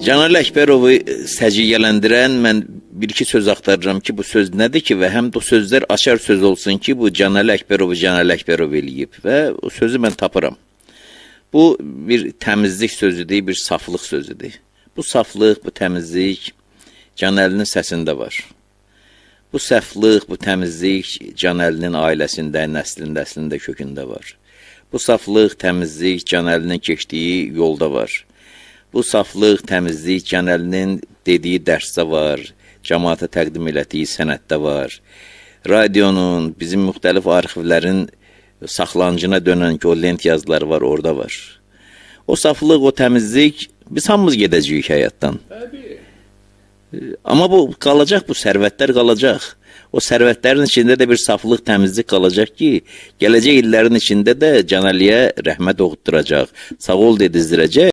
Caner Əkbərovu səciyyələndirən mən bir-iki söz axtarıram ki, bu söz nədir ki və həm də o sözlər açar söz olsun ki, bu Caner Əkbərov eləyib və o sözü mən tapıram. Bu bir təmizlik sözüdür, bir saflıq sözüdür. Bu saflıq, bu təmizlik Canəlinin səsində var. Bu saflıq, bu təmizlik Canəlinin ailəsində, nəslində, kökündə var. Bu saflıq, təmizlik Canəlinin keçdiyi yolda var. Bu saflıq, təmizlik Canəlinin dediyi dərsdə var, cəmaata təqdim elədiyi sənətdə var. Radionun, bizim müxtəlif arxivlərin saxlancına dönən ki, o lent yazıları var, orada var. O saflıq, o təmizlik, biz hamımız gedəcəyik həyatdan. Amma bu qalacaq, bu sərvətlər qalacaq. O sərvətlərin içində də bir saflıq, təmizlik qalacaq ki, gələcək illərin içində də Canəliyə rəhmət oxutduracaq, sağ ol dedizdirəcək.